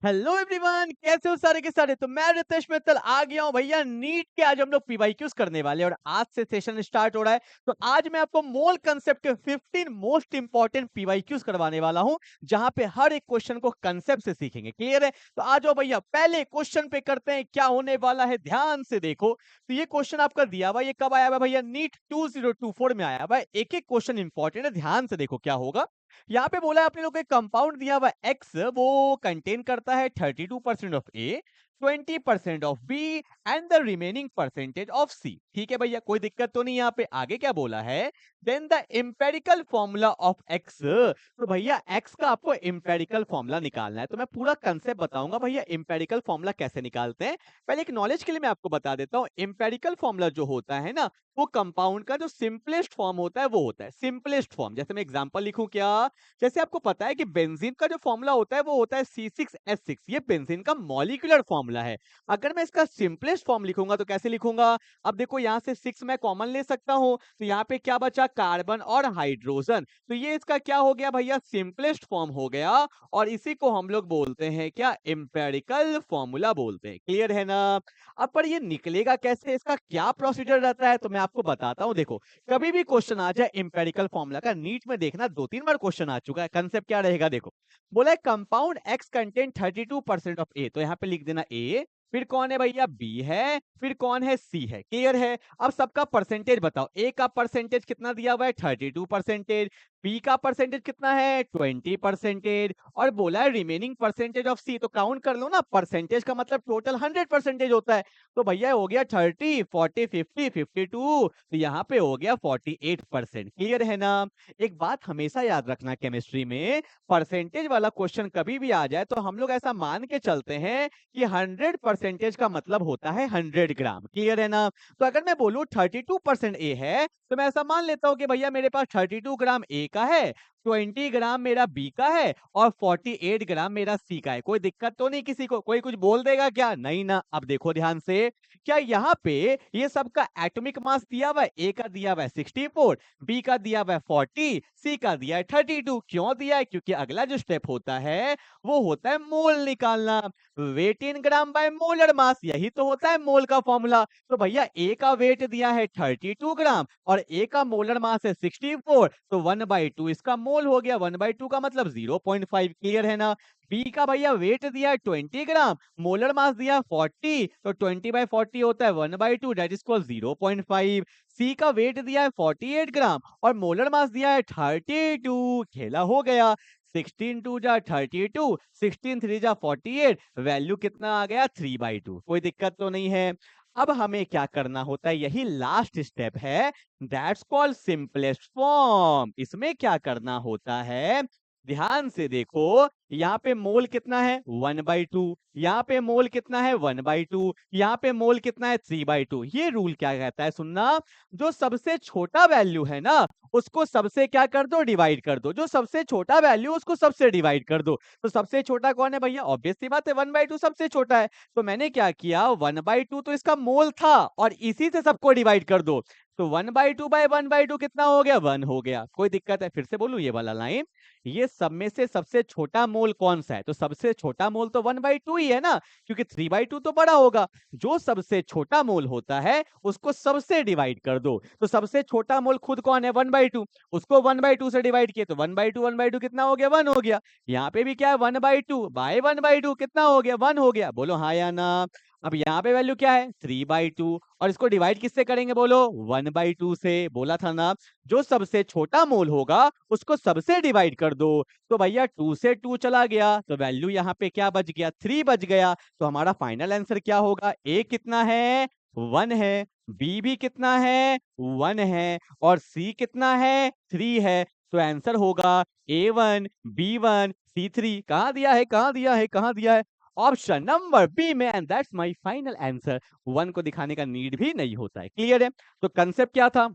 Hello everyone, कैसे हो सारे के सारे। तो मैं रितेश मित्तल आ गया हूं भैया नीट के। आज हम लोग पीवाईक्यूज करने वाले हैं और आज से सेशन स्टार्ट हो रहा है। तो आज मैं आपको मोल कंसेप्ट के 15 मोस्ट इंपॉर्टेंट पीवाईक्यूज करवाने वाला हूं, जहां पे हर एक क्वेश्चन को कंसेप्ट से सीखेंगे। क्लियर है? तो आ जाओ भैया, पहले क्वेश्चन पे करते हैं क्या होने वाला है। ध्यान से देखो। तो ये क्वेश्चन आपका दिया हुआ, ये कब आया हुआ भैया? नीट 2024 में आया हुआ। एक एक क्वेश्चन इंपॉर्टेंट है, ध्यान से देखो क्या होगा। यहाँ पे बोला है अपने लोग, एक कंपाउंड दिया हुआ एक्स, वो कंटेन करता है 32% of A, 20% of B and the remaining percentage of C. ठीक है भैया, कोई दिक्कत तो नहीं। यहाँ पे आगे क्या बोला है? Then the empirical formula of X. तो भैया एक्स का आपको एम्पेरिकल फॉर्मूला निकालना है। तो मैं पूरा कंसेप्ट बताऊंगा भैया एम्पेरिकल फॉर्मूला कैसे निकालते हैं। पहले एक नॉलेज के लिए मैं आपको बता देता हूँ। एम्पेरिकल फॉर्मूला जो होता है ना, वो कंपाउंड का जो सिंपलेस्ट फॉर्म होता है वो होता है सिंपलेस्ट फॉर्म। जैसे मैं एग्जांपल लिखूं क्या? जैसे आपको पता है कि बेंजीन का जो फॉर्मूला होता है वो होता है C6H6। ये बेंजीन का मॉलिक्यूलर फॉर्मूला है। अगर मैं इसका सिंपलेस्ट फॉर्म लिखूंगा तो कैसे लिखूंगा? अब देखो, यहाँ से 6 मैं कॉमन ले सकता हूं, तो यहाँ पे क्या बचा? कार्बन और हाइड्रोजन। तो ये इसका क्या हो गया भैया? सिंपलेस्ट फॉर्म हो गया। और इसी को हम लोग बोलते हैं क्या? एम्पेरिकल फॉर्मूला बोलते हैं। क्लियर है ना? अब पर ये निकलेगा कैसे, इसका क्या प्रोसीजर रहता है, तो मैं आपको बताता हूं। देखो, कभी भी क्वेश्चन आ जाए एम्पेरिकल फॉर्मूला का, नीट में देखना 2-3 बार क्वेश्चन आ चुका है। कंसेप्ट क्या रहेगा? देखो, बोला है कंपाउंड एक्स कंटेन 32% ऑफ ए, तो यहाँ पे लिख देना ए। फिर कौन है भैया? बी है। फिर कौन है? सी है। क्लियर है? अब सबका परसेंटेज बताओ। ए का परसेंटेज कितना दिया हुआ है? 32%। बी का परसेंटेज कितना है? 20%। और बोला है रिमेनिंग परसेंटेज ऑफ सी। तो काउंट कर लो ना, परसेंटेज का मतलब टोटल 100% होता है। तो भैया हो गया 30, 40, 50, 52। तो यहाँ पे हो गया 48%। क्लियर है ना? एक बात हमेशा याद रखना, केमिस्ट्री में परसेंटेज वाला क्वेश्चन कभी भी आ जाए तो हम लोग ऐसा मान के चलते हैं कि 100% का मतलब होता है 100 ग्राम। क्लियर है ना? तो अगर मैं बोलूं 32% ए है, तो मैं ऐसा मान लेता हूं कि भैया मेरे पास 32 ग्राम ए का है, 20 ग्राम मेरा बी का है और 48 ग्राम मेरा सी का है। कोई दिक्कत तो नहीं किसी को? कोई कुछ बोल देगा क्या? नहीं ना। अब देखो ध्यान से, क्या यहाँ पे ये सबका एटॉमिक मास दिया हुआ है? ए का दिया हुआ है 64, बी का दिया हुआ है 40, सी का दिया है 32। क्यों दिया है? क्योंकि अगला जो स्टेप होता है वो होता है मोल निकालना। Weight in gram by molar mass, यही तो होता है मोल का फॉर्मूला। तो भैया ए का वेट दिया है 32 ग्राम और ए का मोलर मास है 64, तो 1/2 इसका मोल हो गया। 1/2 का मतलब 0.5। क्लियर है ना? बी का भैया वेट दिया है 20 ग्राम, मोलर मास दिया है 40, तो 20/40 होता है 1/2, दैट इज इक्वल 0.5। सी का वेट दिया है 48 ग्राम और मोलर मास दिया है 32। खेला हो गया। 16 2 जा 32, 16 3 जा 48, वैल्यू कितना आ गया? 3/2। कोई दिक्कत तो नहीं है। अब हमें क्या करना होता है, यही लास्ट स्टेप है, दैट्स कॉल्ड सिंपलेस्ट फॉर्म। इसमें क्या करना होता है, ध्यान से देखो, यहाँ पे मोल कितना है? 1/2। यहाँ पे मोल कितना है? 1/2। यहाँ पे मोल कितना है? 3/2। ये रूल क्या कहता है, सुनना, जो सबसे छोटा वैल्यू है ना, उसको सबसे क्या कर दो? डिवाइड कर दो। जो सबसे छोटा वैल्यू उसको सबसे डिवाइड कर दो। तो सबसे छोटा कौन है भैया? ऑब्वियस सी बात है, 1/2 सबसे छोटा है। तो मैंने क्या किया, 1/2 तो इसका मोल था और इसी से सबको डिवाइड कर दो। तो 1/2 बाय 1/2 कितना हो गया? 1 हो गया। कोई दिक्कत है? फिर से बोलूं ये वाला लाइन, ये सब में से सबसे छोटा मोल कौन सा है? तो सबसे छोटा मोल तो 1/2 ही है ना, क्योंकि 3/2 तो बड़ा होगा। जो सबसे छोटा मोल होता है उसको सबसे डिवाइड कर दो। तो सबसे छोटा मोल खुद कौन है? 1/2। उसको 1/2 से डिवाइड किए तो 1/2 कितना हो गया? 1 हो गया। यहाँ पे भी क्या है? 1/2 बाय 1/2 कितना हो गया? 1 हो गया। बोलो हाँ या ना? अब यहाँ पे वैल्यू क्या है? 3/2। और इसको डिवाइड किससे करेंगे? बोलो 1/2 से। बोला था ना, जो सबसे छोटा मोल होगा उसको सबसे डिवाइड कर दो। तो भैया 2 से 2 चला गया, तो वैल्यू यहाँ पे क्या बच गया? 3 बच गया। तो हमारा फाइनल आंसर क्या होगा? ए कितना है? 1 है। बी भी कितना है? 1 है। और सी कितना है? 3 है। तो आंसर होगा A1 B1 C3। कहाँ दिया है? कहाँ दिया है? कहाँ दिया है? ऑप्शन नंबर बी में। And that's my final answer. 1 को दिखाने का नीड भी नहीं होता है। क्लियर है? तो कंसेप्ट क्या था?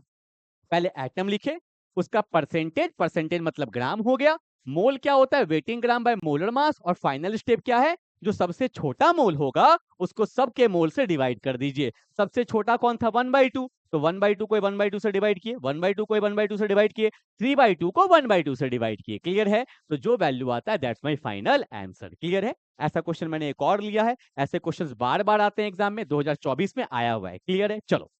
पहले एटम लिखे, उसका परसेंटेज, परसेंटेज मतलब ग्राम हो गया। मोल क्या होता है? वेटिंग ग्राम बाय मोलर मास। और फाइनल स्टेप क्या है? जो सबसे छोटा मोल होगा उसको सबके मोल से डिवाइड कर दीजिए। सबसे छोटा कौन था? 1/2। तो 1/2 को 1/2 से डिवाइड किए, 1/2 को 1/2 से डिवाइड किए, 3/2 को 1/2 से डिवाइड किए। क्लियर है? तो जो वैल्यू आता है that's my final answer. Clear है? ऐसा क्वेश्चन मैंने एक और लिया है। ऐसे क्वेश्चंस बार-बार आते हैं एग्जाम में, 2024 में आया हुआ है। क्लियर है? चलो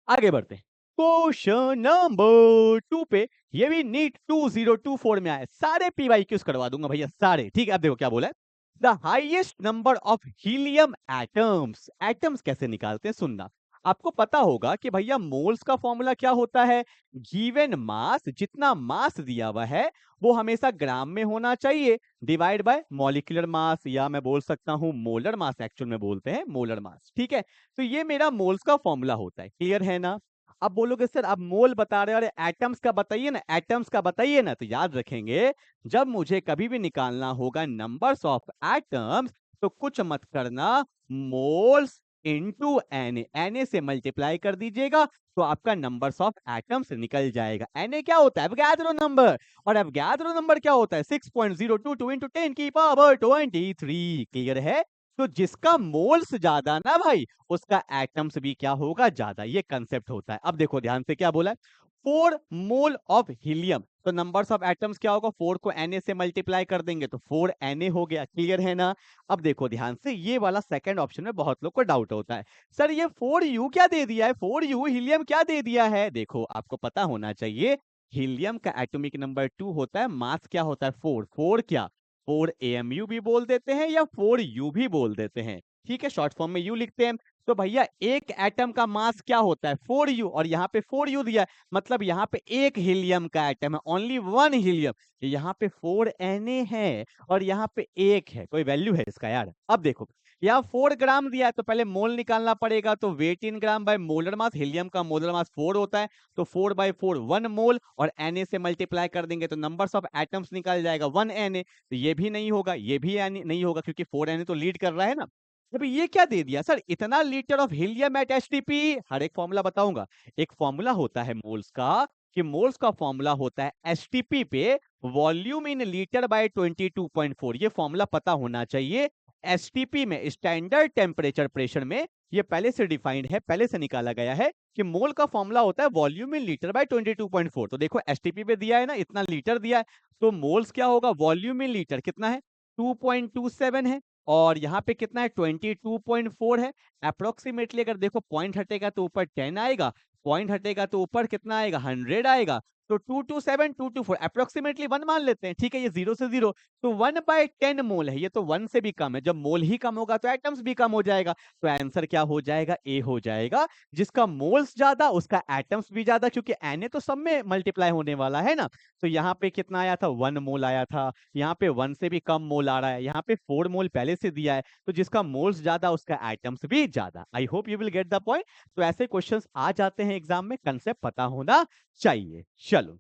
आगे बढ़ते हैं। क्वेश्चन नंबर 2 पे, ये भी नीट 2024 में आया है। सारे पीवाईक्यूज करवा दूंगा भैया, सारे। ठीक है, अब देखो क्या बोला है। The highest number of helium atoms. Atoms कैसे निकालते हैं सुनना। आपको पता होगा कि भैया मोल्स का फॉर्मूला क्या होता है। गिवन मास, जितना मास दिया हुआ है वो हमेशा ग्राम में होना चाहिए, डिवाइड बाय मॉलिक्यूलर मास, या मैं बोल सकता हूं मोलर मास, एक्चुअल में बोलते हैं मोलर मास। ठीक है, तो ये मेरा मोल्स का फॉर्मूला होता है। क्लियर है ना? अब बोलोगे सर आप मोल बता रहे हो, अरे एटम्स का बताइए ना, एटम्स का बताइए ना। तो याद रखेंगे, जब मुझे कभी भी निकालना होगा नंबर्स ऑफ एटम्स, तो कुछ मत करना, मोल्स इनटू एन, एन से मल्टीप्लाई कर दीजिएगा, तो आपका नंबर्स ऑफ एटम्स निकल जाएगा। एन क्या होता है? Avogadro number. और एवोगाड्रो नंबर क्या होता है? 6.022 इंटू 10 की पावर 23। क्लियर है? तो जिसका मोल्स ज्यादा ना भाई, उसका एटम्स भी क्या होगा? ज्यादा। ये कंसेप्ट होता है। अब देखो ध्यान से क्या बोला है। 4 मोल ऑफ हीलियम, तो नंबर्स ऑफ एटम्स क्या होगा? 4 को Na से मल्टीप्लाई कर देंगे तो 4 Na हो गया। क्लियर है ना? अब देखो ध्यान से, ये वाला सेकंड ऑप्शन में बहुत लोग को डाउट होता है, सर ये 4U क्या दे दिया है, 4U हीलियम क्या दे दिया है। देखो आपको पता होना चाहिए, हीलियम का एटॉमिक नंबर 2 होता है, मास क्या होता है? 4। 4 क्या? 4 AMU भी बोल देते हैं या 4U भी बोल देते हैं। ठीक है, शॉर्ट फॉर्म में U लिखते हैं। तो भैया एक एटम का मास क्या होता है? 4U, और यहाँ पे 4U दिया है, मतलब यहाँ पे एक हीलियम का एटम है, ओनली वन हीलियम। यहाँ पे 4Na है और यहाँ पे एक है, कोई वैल्यू है इसका यार। अब देखो यहाँ 4 ग्राम दिया है, तो पहले मोल निकालना पड़ेगा, तो weight in gram by molar mass, helium का मोलर मास 4 होता है, तो 4/4 1 मोल, और Na से मल्टीप्लाई कर देंगे तो नंबर्स ऑफ एटम्स निकल जाएगा 1Na। तो ये भी नहीं होगा, ये भी नहीं होगा, क्योंकि 4Na तो लीड कर रहा है ना। अभी ये क्या दे दिया सर, इतना litre of helium at STP. हर एक फॉर्मूला बताऊंगा। एक फॉर्मूला होता है मोल्स का, कि मोल्स का फॉर्मूला होता है एसटीपी पे वॉल्यूम इन लीटर बाय 22.4। ये फॉर्मूला पता होना चाहिए। एसटीपी में, स्टैंडर्ड टेम्परेचर प्रेशर में, ये पहले से डिफाइंड है, पहले से निकाला गया है कि मोल का फॉर्मूला होता है वॉल्यूम इन लीटर बाय 22.4। तो देखो एसटीपी पे दिया है ना, इतना लीटर दिया है, तो मोल्स क्या होगा? वॉल्यूम इन लीटर कितना है? 2.27 है, और यहाँ पे कितना है? 22.4 है। अप्रोक्सीमेटली अगर देखो पॉइंट हटेगा तो ऊपर 10 आएगा, पॉइंट हटेगा तो ऊपर कितना आएगा? 100 आएगा। तो 227 224 अप्रोक्सीमेटली 1 मान लेते हैं। ठीक है, ये 0 से 0, तो 1/10 मोल है, ये तो 1 से भी कम है। जब मोल ही कम होगा तो एटम्स भी कम हो जाएगा, तो आंसर क्या हो जाएगा? ए हो जाएगा। जिसका मोल्स ज्यादा उसका एटम्स भी ज्यादा, क्योंकि Na तो सब में मल्टीप्लाई होने वाला है ना। तो यहाँ पे कितना आया था? 1 मोल आया था। यहाँ पे 1 से भी कम मोल आ रहा है, यहाँ पे 4 मोल पहले से दिया है, तो जिसका मोल्स ज्यादा उसका एटम्स भी ज्यादा। I hope you will get the point. तो ऐसे क्वेश्चंस आ जाते हैं एग्जाम में, कंसेप्ट पता होना चाहिए। चलो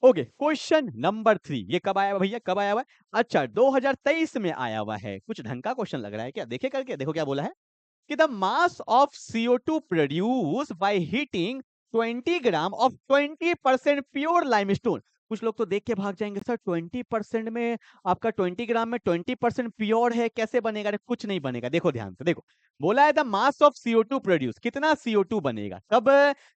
ओके, क्वेश्चन नंबर 3, ये कब आया हुआ भैया, कब आया हुआ है? अच्छा 2023 में आया हुआ है। कुछ ढंग का क्वेश्चन लग रहा है क्या? देखे करके, देखो क्या बोला है कि the mass of CO2 produce by heating 20 gram of 20% pure limestone. कुछ लोग तो देख के भाग जाएंगे, सर 20% में, आपका 20 ग्राम में 20% प्योर है, कैसे बनेगा? अरे कुछ नहीं बनेगा। देखो ध्यान से देखो, बोला है the mass of CO2 produce, कितना CO2 बनेगा? कब?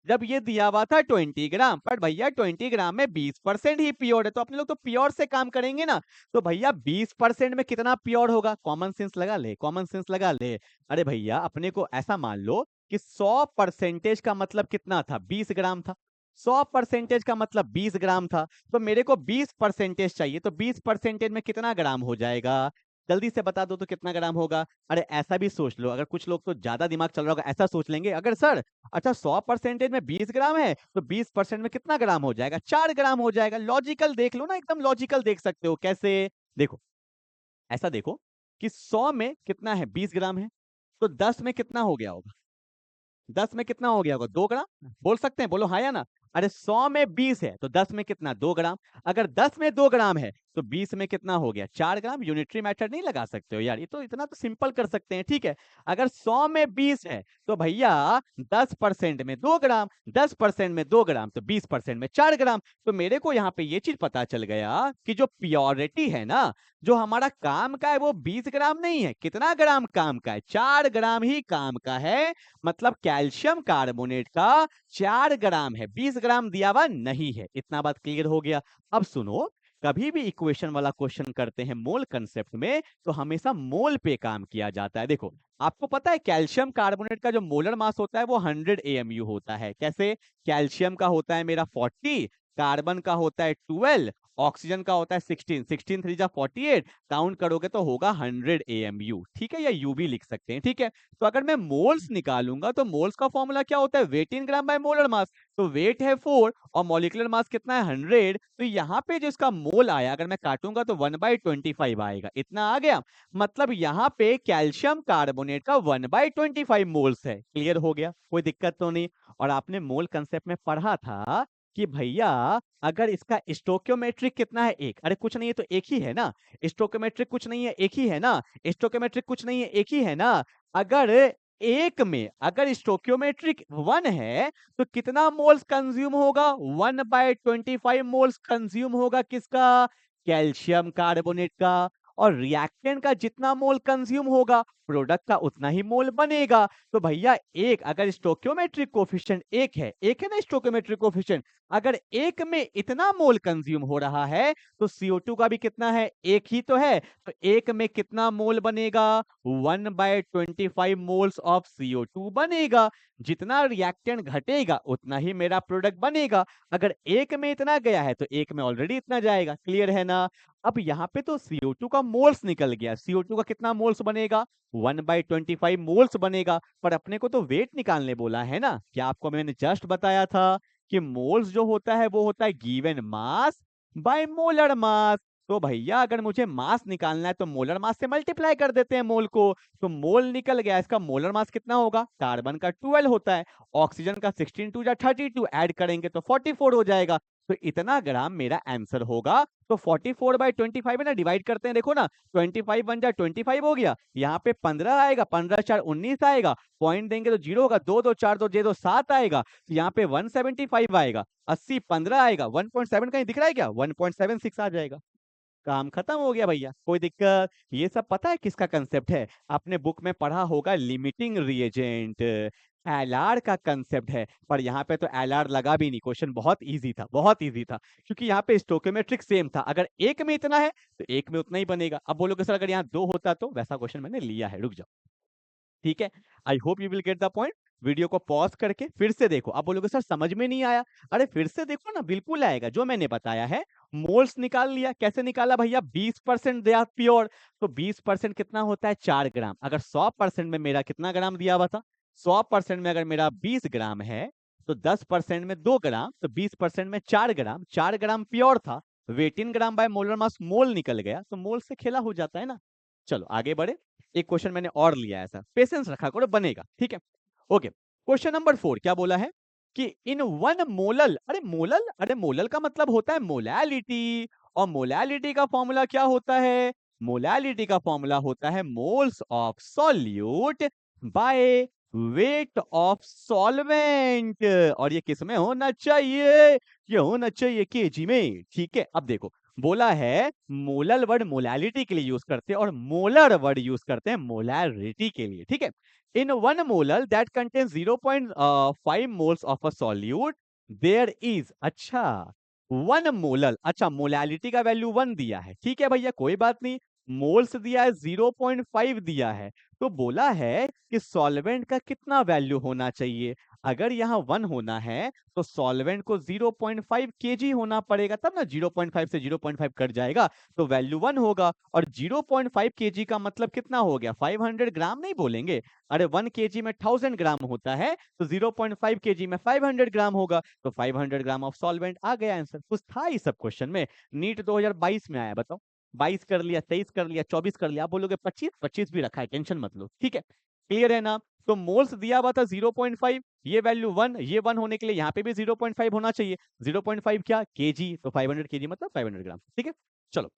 जब ये दिया हुआ था 20 ग्राम, पर भैया 20 ग्राम में 20% ही प्योर है, तो अपने लोग तो प्योर से काम करेंगे ना। तो भैया 20% में कितना प्योर होगा? कॉमन सेंस लगा ले, कॉमन सेंस लगा ले। अरे भैया अपने को ऐसा मान लो कि 100% का मतलब कितना था? 20 ग्राम था। 100% का मतलब 20 ग्राम था, तो मेरे को 20% चाहिए, तो 20% में कितना ग्राम हो जाएगा? जल्दी से बता दो तो कितना ग्राम होगा? अरे ऐसा भी सोच लो, अगर कुछ लोग तो ज्यादा दिमाग चल रहा होगा, ऐसा सोच लेंगे, अगर सर अच्छा 100% में 20 ग्राम है, तो 20% में कितना ग्राम हो जाएगा? 4 ग्राम हो जाएगा। लॉजिकल देख लो ना, एकदम लॉजिकल देख सकते हो। कैसे? देखो, ऐसा देखो कि 100 में कितना है? 20 ग्राम है, तो 10 में कितना हो गया होगा? 10 में कितना हो गया होगा? 2 ग्राम। बोल सकते हैं, बोलो हाँ या ना। अरे 100 में 20 है, तो 10 में कितना? 2 ग्राम। अगर 10 में 2 ग्राम है, तो 20 में कितना हो गया 4 ग्राम। यूनिटरी मेथड नहीं लगा सकते हो यार, ये तो इतना तो सिंपल कर सकते हैं। ठीक है, अगर 100 में 20 है तो भैया 10% में 2 ग्राम, 10% में 2 ग्राम तो 20% में 4 ग्राम। तो मेरे को यहाँ पे ये चीज पता चल गया कि जो प्योरिटी है ना, जो हमारा काम का है वो 20 ग्राम नहीं है। कितना ग्राम काम का है? 4 ग्राम ही काम का है। मतलब कैल्शियम कार्बोनेट का 4 ग्राम है, 20 ग्राम दिया हुआ नहीं है। इतना बात क्लियर हो गया। अब सुनो, कभी भी इक्वेशन वाला क्वेश्चन करते हैं मोल कंसेप्ट में तो हमेशा मोल पे काम किया जाता है। देखो, आपको पता है कैल्शियम कार्बोनेट का जो मोलर मास होता है वो 100 AMU होता है। कैसे? कैल्शियम का होता है मेरा 40, कार्बन का होता है 12, ऑक्सीजन का होता है 16, 16 3 जा 48, काउंट करोगे तो होगा 100 AMU। ठीक है, या यू भी लिख सकते हैं। ठीक है, तो अगर मैं मोल्स निकालूंगा तो मोल्स का फॉर्मूला क्या होता है? Weight in gram by molar mass. तो वेट है 4 और मॉलिक्यूलर मास कितना है 100। तो यहाँ पे जो इसका मोल आया, अगर मैं काटूंगा तो 1/25 आएगा। इतना आ गया। मतलब यहाँ पे कैल्शियम कार्बोनेट का 1/25 मोल्स है। क्लियर हो गया? कोई दिक्कत तो नहीं। और आपने मोल कंसेप्ट में पढ़ा था कि भैया अगर इसका स्टोकियोमेट्रिक कितना है एक, अरे कुछ नहीं है तो एक ही है ना। स्टोकियोमेट्रिक कुछ नहीं है एक ही है ना। स्टोकियोमेट्रिक कुछ नहीं है एक ही है ना। अगर एक में अगर स्टोकियोमेट्रिक 1 है तो कितना मोल्स कंज्यूम होगा? 1/25 मोल्स कंज्यूम होगा। किसका? कैल्शियम कार्बोनेट का। और रिएक्टेंट का जितना मोल कंज्यूम होगा प्रोडक्ट का उतना ही मोल बनेगा। तो भैया एक अगर स्टोकियोमेट्रिक कोफिशिएंट एक है ना स्टोकियोमेट्रिक कोफिशिएंट, अगर एक में इतना मोल कंज्यूम हो रहा है तो CO2 का भी कितना है? एक ही तो है। तो एक में कितना मोल बनेगा? 1/25 मोल्स ऑफ CO2 बनेगा। जितना रिएक्टेंट घटेगा उतना ही मेरा प्रोडक्ट बनेगा। अगर एक में इतना गया है तो एक में ऑलरेडी इतना जाएगा। क्लियर है ना? अब यहाँ पे तो CO2 का मोल्स निकल गया। CO2 का कितना मोल्स बनेगा? 1/25 मोल्स बनेगा। पर अपने को तो वेट निकालने बोला है ना। क्या आपको मैंने जस्ट बताया था कि मोल्स जो होता है वो होता है given mass by molar mass. तो भैया अगर मुझे मास निकालना है तो मोलर मास से मल्टीप्लाई कर देते हैं मोल को। तो मोल निकल गया। इसका मोलर मास कितना होगा? कार्बन का 12 होता है, ऑक्सीजन का 16 2 32, ऐड करेंगे तो 44 हो जाएगा। तो इतना ग्राम मेरा आंसर होगा। तो 44/25 है ना, डिवाइड करते हैं। देखो ना, 25 बन जाए 25 हो गया। यहाँ पे 15 आएगा, 15 4 19 आएगा। पॉइंट देंगे तो 0 होगा। 2 2 4 2 7 7 आएगा। तो यहाँ पे 175 आएगा। 80 15 आएगा। 1.7 कहीं दिख रहा है क्या? 1.76 आ जाएगा। काम खत्म हो गया भैया। कोई दिक्कत? ये सब पता है किसका कंसेप्ट है? आपने बुक में पढ़ा होगा, लिमिटिंग रिएजेंट, एलआर का कंसेप्ट है। पर यहाँ पे तो एलआर लगा भी नहीं। क्वेश्चन बहुत इजी था, बहुत इजी था, क्योंकि यहाँ पे स्टोकियोमेट्रिक सेम था। अगर एक में इतना है तो एक में उतना ही बनेगा। अब बोलोगे सर अगर यहाँ 2 होता तो? वैसा क्वेश्चन मैंने लिया है, रुक जाओ। ठीक है, I hope you will get the point. Video को पॉज करके फिर से देखो। आप बोलोगे सर समझ में नहीं आया। अरे फिर से देखो ना, बिल्कुल आएगा। जो मैंने बताया है, मोल्स निकाल लिया। कैसे निकाला भैया? 20% दे आर प्योर। तो 20% कितना होता है? 4 ग्राम। अगर 100% में मेरा कितना ग्राम दिया हुआ था? 100% में अगर मेरा 20 ग्राम है तो 10% में 2 ग्राम, तो 20% में 4 ग्राम। 4 ग्राम प्योर था। Weight in gram by molar mass mole निकल गया, तो मोल से खेला हो जाता है ना। चलो आगे बढ़े। एक क्वेश्चन मैंने और लिया है, ऐसा पेशेंस रखा करो, बनेगा। ठीक है, ओके। क्वेश्चन नंबर 4 क्या बोला है कि इन 1 मोलल, अरे मोलल, अरे मोलल का मतलब होता है मोलैलिटी। और मोलैलिटी का फॉर्मूला क्या होता है? मोलैलिटी का फॉर्मूला होता है moles of solute by weight of solvent. और ये किस में होना चाहिए? ये होना चाहिए केजी में। ठीक है, अब देखो, बोला है मोलल वर्ड मोलैलिटी के लिए यूज करते हैं और मोलर वर्ड यूज करते हैं मोलैरिटी के लिए। ठीक है, in 1 molal that contain 0.5 moles of a solute there is, अच्छा 1 मोलल, अच्छा मोलैलिटी का वैल्यू 1 दिया है। ठीक है भैया, कोई बात नहीं। मोल्स दिया है 0.5 दिया है। तो बोला है कि सॉल्वेंट का कितना वैल्यू होना चाहिए? अगर यहाँ 1 होना है तो सॉल्वेंट को 0.5 kg होना पड़ेगा, तब ना 0.5 से 0.5 कट जाएगा तो वैल्यू 1 होगा। और 0.5 kg का मतलब कितना हो गया? 500 ग्राम नहीं बोलेंगे। अरे 1 kg में 1000 ग्राम होता है, तो 0.5 kg में 500 ग्राम होगा। तो 500 ग्राम ऑफ सॉल्वेंट आ गया आंसर। कुछ था इस सब क्वेश्चन में? नीट 2022 में आया, बताओ। 22 कर लिया, 23 कर लिया, 24 कर लिया। आप बोलोगे 25, 25 भी रखा है, टेंशन मत लो। ठीक है, क्लियर है ना? तो मोल्स दिया हुआ था 0.5, ये वैल्यू 1, ये 1 होने के लिए यहाँ पे भी 0.5 होना चाहिए। 0.5 क्या? केजी, तो 500 केजी मतलब 500 ग्राम। ठीक है, चलो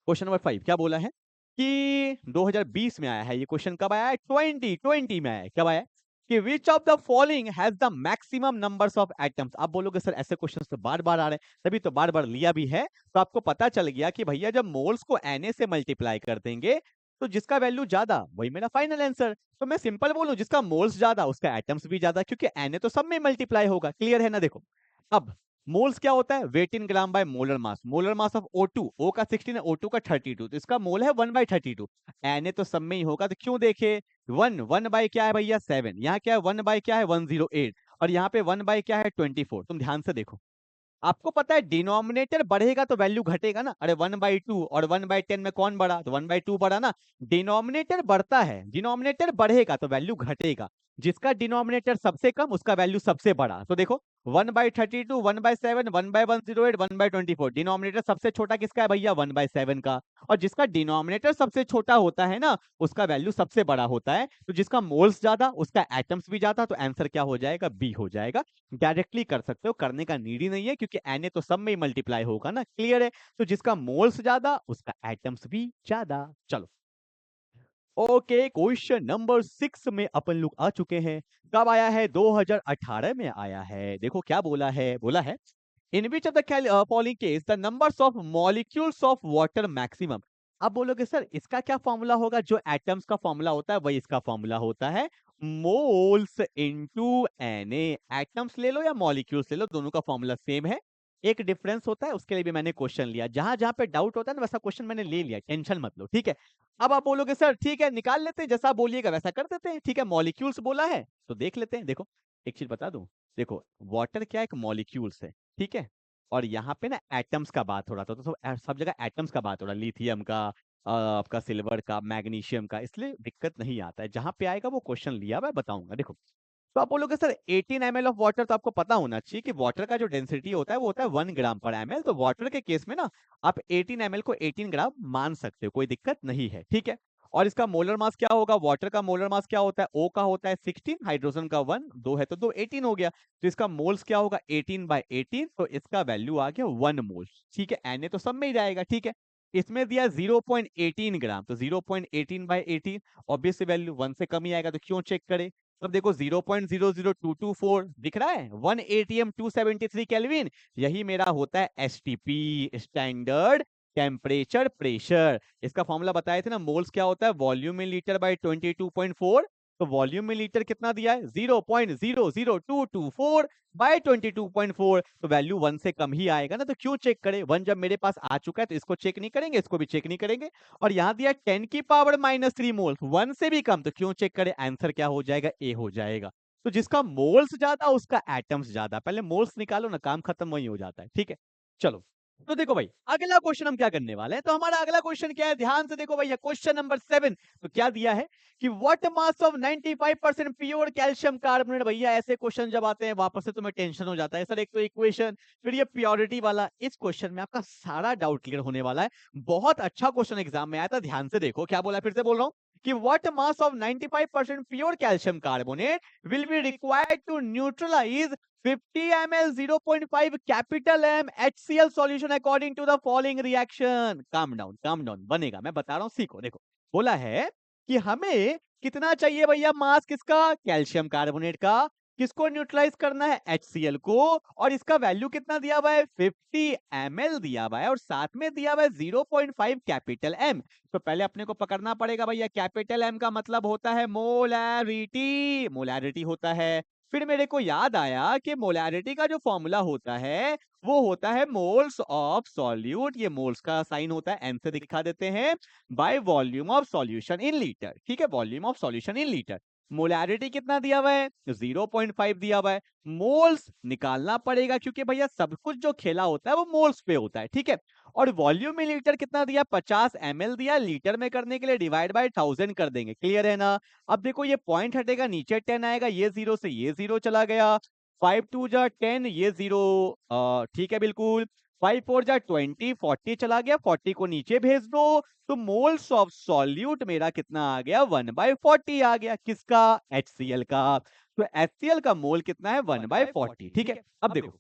क्वेश्चन नंबर 5 क्या बोला है कि 2020 में आया है ये क्वेश्चन। कब आया है? 2020 में आया है। कब आया है? कि विच of the following has the maximum numbers of atoms. आप बोलोगे सर ऐसे क्वेश्चन तो बार बार आ रहे हैं, तभी तो बार बार लिया भी है। तो आपको पता चल गया कि भैया जब मोल्स को Na से मल्टीप्लाई कर देंगे तो जिसका वैल्यू ज्यादा वही मेरा फाइनल आंसर। तो मैं सिंपल बोलूं, जिसका मोल्स ज्यादा उसका एटम्स भी ज्यादा, क्योंकि Na तो सब में मल्टीप्लाई होगा। क्लियर है ना? देखो अब मोल्स क्या होता है? Weight in gram by molar mass. Molar mass of O2, O का 16 है, O2 का 32, तो इसका मोल है 1/32। Na तो सब में ही होगा, तो क्यों देखे 1 बाय क्या है भैया 7, यहाँ क्या है 1 बाय क्या है 108, और यहाँ पे 1 बाय क्या है 24। तुम ध्यान से देखो, आपको पता है डिनोमिनेटर बढ़ेगा तो वैल्यू घटेगा ना। अरे 1/2 और 1/10 में कौन बढ़ा? तो 1/2 बढ़ा ना। डिनोमिनेटर बढ़ता है, डिनोमिनेटर बढ़ेगा तो वैल्यू घटेगा। जिसका डिनोमिनेटर सबसे कम उसका वैल्यू सबसे बड़ा। तो देखो 1/32, 1/7, 1/108, 1/24। डिनोमिनेटर सबसे छोटा किसका है भैया? 1/7 का। और जिसका डिनोमिनेटर सबसे छोटा होता है ना उसका वैल्यू सबसे बड़ा होता है। तो जिसका मोल्स ज्यादा उसका एटम्स भी ज्यादा, तो आंसर क्या हो जाएगा? बी हो जाएगा। डायरेक्टली कर सकते हो, करने का नीड ही नहीं है, क्योंकि Na तो सब में ही मल्टीप्लाई होगा ना। क्लियर है? तो जिसका मोल्स ज्यादा उसका एटम्स भी ज्यादा। चलो ओके, क्वेश्चन नंबर 6 में अपन लोग आ चुके हैं। कब आया है? 2018 में आया है। देखो क्या बोला है, बोला है in which of the following case the numbers of molecules of water maximum. अब बोलोगे सर इसका क्या फॉर्मूला होगा? जो एटम्स का फॉर्मूला होता है वही इसका फॉर्मूला होता है, मोल्स इनटू Na। एटम्स ले लो या मॉलिक्यूल्स ले लो, दोनों का फॉर्मूला सेम है। एक डिफरेंस होता है, उसके लिए भी मैंने क्वेश्चन लिया। जहां जहां पे डाउट होता है ना वैसा क्वेश्चन मैंने ले लिया, टेंशन मत लो। ठीक है, अब आप बोलोगे सर ठीक है निकाल लेते हैं, जैसा आप बोलिएगा वैसा कर देते हैं। ठीक है, मॉलिक्यूल्स बोला है तो देख लेते हैं। देखो एक चीज बता दूं, देखो वाटर क्या एक मॉलिक्यूल्स है, ठीक है, और यहाँ पे ना एटम्स का बात हो रहा था, तो सब जगह एटम्स का बात हो रहा है, लिथियम का, आपका सिल्वर का, मैग्नीशियम का, इसलिए दिक्कत नहीं आता है। जहां पे आएगा वो क्वेश्चन लिया मैं बताऊंगा। देखो तो आप बोलोगे सर 18 ml ऑफ वाटर, तो आपको पता होना चाहिए कि वाटर का जो डेंसिटी होता है वो होता है 1 ग्राम पर ml। तो वाटर के केस में ना आप 18 ml को 18 ग्राम मान सकते हो, कोई दिक्कत नहीं है। ठीक है, और इसका मोलर मास क्या होगा? वाटर का मोलर मास क्या होता है? O का होता है 16, हाइड्रोजन का 1, 2 है तो 2, 18 हो गया। तो इसका मोल्स क्या होगा? 18/18, तो इसका वैल्यू आ गया 1 मोल्स। ठीक है, Na तो सब में ही जाएगा। ठीक है, इसमें दिया 0.18 ग्राम, तो 0.18/18 ऑब्वियस वैल्यू 1 से कम ही आएगा, तो क्यों चेक करें? अब देखो 0.00224 दिख रहा है, 1 atm 273 केल्विन, यही मेरा होता है एसटीपी, स्टैंडर्ड टेम्परेचर प्रेशर। इसका फॉर्मूला बताए थे ना, मोल्स क्या होता है? Volume in litre by 22.4। तो वॉल्यूम में लीटर कितना दिया है? 0.00224 बाय 22.4, तो वैल्यू 1 से कम ही आएगा ना। तो क्यों चेक करें? 1 जब मेरे पास आ चुका है तो इसको चेक नहीं करेंगे, इसको भी चेक नहीं करेंगे। और यहाँ दिया 10 की पावर -3 मोल्स, 1 से भी कम, तो क्यों चेक करें? आंसर क्या हो जाएगा? ए हो जाएगा। तो जिसका मोल्स ज्यादा उसका एटम्स ज्यादा। पहले मोल्स निकालो ना, काम खत्म वही हो जाता है। ठीक है, चलो तो देखो भाई अगला क्वेश्चन हम क्या करने वाले हैं। तो हमारा अगला क्वेश्चन क्या है? ध्यान से देखो भैया, क्वेश्चन नंबर 7। तो क्या दिया है कि what mass of 95% pure calcium carbonate. भैया ऐसे क्वेश्चन जब आते हैं वापस से तुम्हें टेंशन हो जाता है सर, एक तो इक्वेशन फिर ये प्योरिटी वाला। इस क्वेश्चन में आपका सारा डाउट क्लियर होने वाला है। बहुत अच्छा क्वेश्चन एग्जाम में आया था, ध्यान से देखो क्या बोला, फिर से बोल रहा हूँ कि what mass of 95% pure calcium carbonate will be required to neutralise 50 ml 0.5 capital M HCl solution according to the following reaction। Calm down बनेगा, मैं बता रहा हूं, सीखो। देखो बोला है कि हमें कितना चाहिए भैया? मास किसका? कैल्शियम कार्बोनेट का। किसको न्यूट्रलाइज करना है? HCl को। और इसका वैल्यू कितना दिया हुआ है? 50 ml दिया हुआ है, और साथ में दिया हुआ है 0.5 कैपिटल M। तो पहले अपने को पकड़ना पड़ेगा भैया, कैपिटल M का मतलब होता है मोलैरिटी, मोलैरिटी होता है। फिर मेरे को याद आया कि मोलैरिटी का जो फॉर्मूला होता है वो होता है मोल्स ऑफ सॉल्यूट। ये मोल्स का साइन होता है, एम से दिखा देते हैं, by volume of solution in litre. ठीक है, volume of solution in litre. Molarity कितना दिया हुआ है? 0.5 दिया हुआ है। मोल्स निकालना पड़ेगा क्योंकि भैया सब कुछ जो खेला होता है वो मोल्स पे होता है। ठीक है, और वॉल्यूम में लीटर कितना दिया? 50 ml दिया। लीटर में करने के लिए डिवाइड बाय 1000 कर देंगे। क्लियर है ना? अब देखो ये पॉइंट हटेगा, नीचे 10 आएगा, ये 0 से ये 0 चला गया। 5 2 जा 10, ये 0, ठीक है बिल्कुल। 5 4 जा 20, 40 चला गया, 40 को नीचे भेज दो। तो मोल्स ऑफ सॉल्यूट मेरा कितना आ गया? 1/40 आ गया। किसका? HCl का। तो HCl का मोल कितना है? 1/40। ठीक है, अब देखो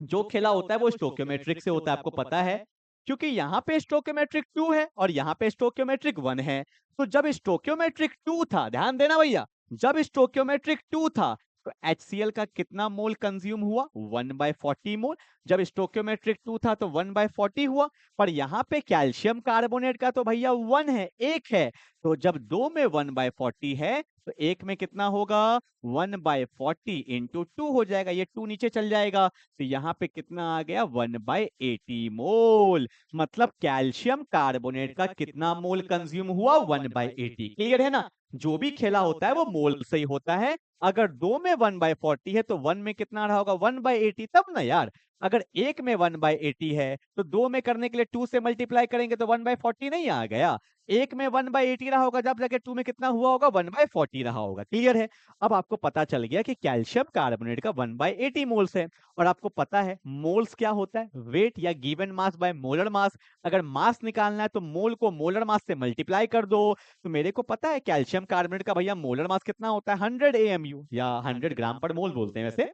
जो खेला होता है वो स्टोकियोमेट्रिक से होता है, आपको पता है। क्योंकि यहाँ पे स्टोकियोमेट्रिक 2 है और यहाँ पे स्टोकियोमेट्रिक 1 है। तो जब स्टोकियोमेट्रिक 2 था, ध्यान देना भैया, जब स्टोकियोमेट्रिक 2 था तो HCl का कितना मोल कंज्यूम हुआ? 1/40 मोल। जब स्टोकियोमेट्रिक 2 था तो 1/40 हुआ। पर यहाँ पे कैल्शियम कार्बोनेट का तो भैया 1 है, 1 है। तो जब 2 में 1/40 है तो 1 में कितना होगा? 1/40 इंटू 2 हो जाएगा, ये 2 नीचे चल जाएगा। तो यहाँ पे कितना आ गया? 1/80 मोल। मतलब कैल्शियम कार्बोनेट का कितना मोल कंज्यूम हुआ? 1/80। क्लियर है ना? जो भी खेला होता है वो मोल से ही होता है। अगर 2 में 1/40 है तो 1 में कितना रहा होगा? 1/80, तब ना यार। अगर 1 में 1/80 है तो 2 में करने के लिए 2 से मल्टीप्लाई करेंगे तो 1/40 नहीं आ गया? 1 में 1/80 रहा होगा, जब जाके 2 में कितना हुआ होगा? 1/40 रहा होगा। क्लियर है? अब आपको पता चल गया कि कैल्शियम कार्बोनेट का 1/80 मोल्स है। और आपको पता है मोल्स क्या होता है? वेट या गिवन मास बाय मोलर मास। अगर मास निकालना है तो मोल को मोलर मास से मल्टीप्लाई कर दो। तो मेरे को पता है कैल्शियम कार्बोनेट का भैया मोलर मास कितना होता है? 100 AMU या 100 ग्राम पर मोल बोलते हैं वैसे।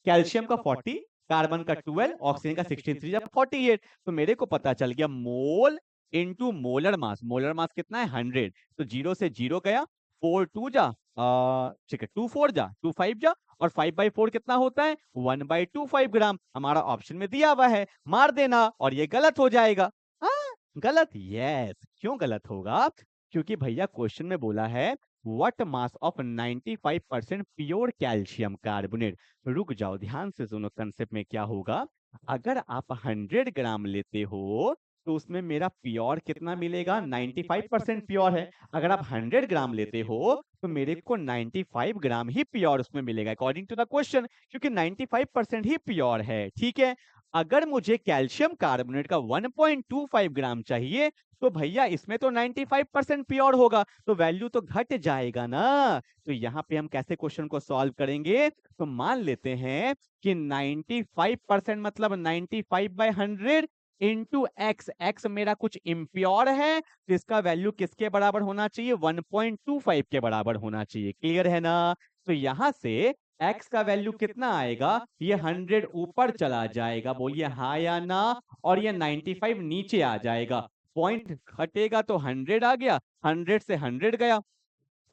कैल्शियम का 40, कार्बन का 12, ऑक्सीजन का 63 या 48। तो मेरे को पता चल गया mole into molar mass. Molar mass कितना है? 100। तो 0 से 0 गया, 4 2 जा, ठीक है, 2 4 जा, 2 5 जा, और 5/4 कितना होता है? 1/25 ग्राम। हमारा ऑप्शन में दिया हुआ है, मार देना और ये गलत हो जाएगा। हाँ, गलत। यस, क्यों गलत होगा? क्योंकि भैया क्वेश्चन में बोला है what mass of 95% pure calcium carbonate. रुक जाओ, ध्यान से सुनो कंसेप्ट में क्या होगा। अगर आप 100 ग्राम लेते हो तो उसमें मेरा प्योर कितना मिलेगा? 95% प्योर है। अगर आप 100 ग्राम लेते हो तो मेरे को 95 ग्राम ही प्योर उसमें मिलेगा अकॉर्डिंग टू द क्वेश्चन, क्योंकि 95% ही प्योर है। ठीक है? अगर मुझे कैल्शियम कार्बोनेट का 1.25 ग्राम चाहिए तो भैया इसमें तो 95% प्योर होगा, तो वैल्यू तो घट जाएगा ना। तो यहाँ पे हम कैसे क्वेश्चन को सॉल्व करेंगे? तो मान लेते हैं कि 95% मतलब 95/100 इंटू एक्स। एक्स मेरा कुछ इम्प्योर है तो इसका वैल्यू किसके बराबर होना चाहिए? 1.25 के बराबर होना चाहिए। क्लियर है ना? तो यहां से एक्स का वैल्यू कितना आएगा? ये 100 ऊपर चला जाएगा, बोलिए हाँ या ना। और ये 95 नीचे आ जाएगा। पॉइंट घटेगा तो 100 आ गया, 100 से 100 गया,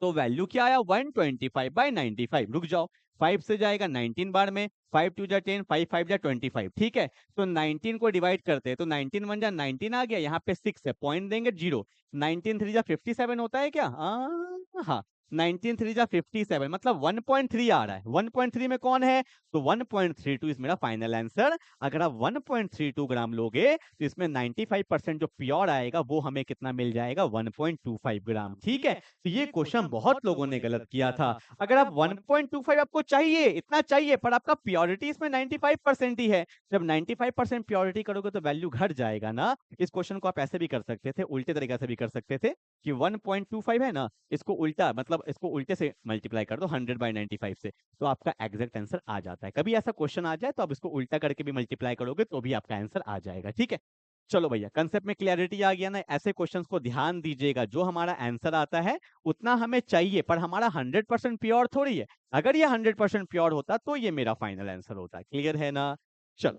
तो वैल्यू क्या आया? 125/95। रुक जाओ, 5 से जाएगा 19 बार में, 5 2 जा 10, 5 5 जा 25। ठीक है? तो 19 को डिवाइड करते हैं तो 19 1 जा 19 आ गया, यहाँ पे 6 है, पॉइंट देंगे 0। 19 3 जा 57 होता है क्या? हाँ, 19 3 जा 57 मतलब 1.3 आ रहा है। 1.3 में कौन है? तो 1.32 इज मेरा फाइनल आंसर। अगर आप 1.32 ग्राम लोगे तो इसमें 95% जो प्योर आएगा वो हमें कितना मिल जाएगा? 1.25 ग्राम। ठीक है? तो ये क्वेश्चन बहुत लोगों ने गलत किया था। अगर आप 1.25 आपको चाहिए, इतना चाहिए, पर आपका प्योरिटी इसमें 95% ही है। जब 95% प्योरिटी करोगे तो वैल्यू घट जाएगा ना। इस क्वेश्चन को आप ऐसे भी कर सकते थे, उल्टे तरीके से भी कर सकते थे कि 1.25 है ना, इसको उल्टा मतलब इसको उल्टे से मल्टीप्लाई कर दो 100/95 से, तो आपका एग्जैक्ट आंसर आ जाता है। कभी ऐसा क्वेश्चन आ जाए तो आप इसको उल्टा करके भी मल्टीप्लाई करोगे तो भी आपका आंसर आ जाएगा। ठीक है? चलो भैया, कंसेप्ट में क्लैरिटी आ गया ना। ऐसे क्वेश्चंस को ध्यान दीजिएगा, जो हमारा आंसर आता है उतना हमें चाहिए, पर हमारा 100% प्योर थोड़ी है। अगर ये 100% प्योर होता तो ये मेरा फाइनल आंसर होता। क्लियर है ना? चलो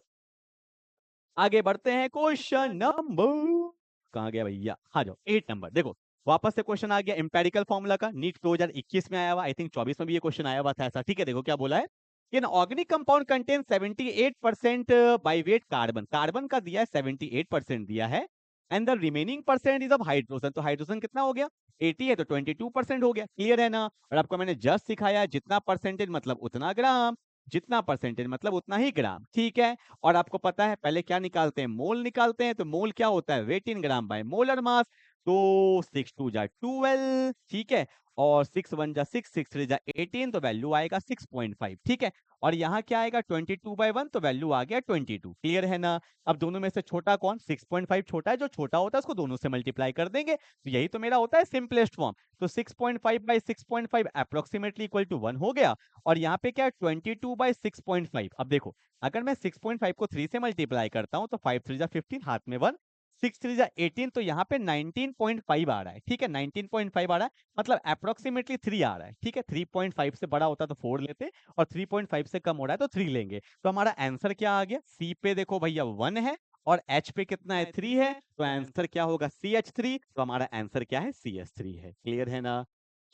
आगे बढ़ते हैं। क्वेश्चन नंबर, कहाँ गया भैया? हाँ जाओ, 8 नंबर। देखो वापस से क्वेश्चन आ गया एम्पेरिकल फॉर्मूला का। नीट 2021 में आया हुआ, आई थिंक 24 में भी ये क्वेश्चन आया हुआ था ऐसा। ठीक है? देखो क्या बोला है, in organic compound contain 78% by weight carbon. Carbon का दिया है 78% दिया है, and the remaining percent is of hydrogen. तो हाइड्रोजन कितना हो गया? 80 है तो 22% हो गया। क्लियर है ना? और आपको मैंने जस्ट सिखाया जितना परसेंटेज मतलब उतना ग्राम, जितना परसेंटेज मतलब उतना ही ग्राम। ठीक है? और आपको पता है पहले क्या निकालते हैं? मोल निकालते हैं। तो मोल क्या होता है? Weight in gram by molar mass. तो 6 2 जा 12। ठीक है? और 6 1 जा 6, 6 3 जा 18, तो वैल्यू आएगा 6.5। ठीक है? और यहाँ क्या आएगा? 22/1, तो वैल्यू आ गया 22। क्लियर है ना? अब दोनों में से छोटा कौन? 6.5 छोटा है, जो छोटा होता है उसको दोनों से मल्टीप्लाई कर देंगे। तो यही तो मेरा होता है सिंपलेस्ट फॉर्म। तो 6.5/6.5 अप्रोक्सीमेटली इक्वल टू 1 हो गया। और यहाँ पे क्या है? 22/6.5। अब देखो, अगर मैं 6.5 को 3 से मल्टीप्लाई करता हूँ तो 5 3 जा 15, हाथ में 1, 6 3 जा 18, तो यहाँ पे 19.5 आ रहा है। ठीक है? 19.5 आ रहा है, मतलब अप्रोक्सीमेटली 3 आ रहा है। ठीक है? 3.5 से बड़ा होता तो 4 लेते, और 3.5 से कम हो रहा है तो 3 लेंगे। तो हमारा आंसर क्या आ गया? सी पे देखो भैया 1 है, और H पे कितना है 3 है, तो आंसर क्या होगा CH3। तो हमारा आंसर क्या है CH3 है। क्लियर है ना?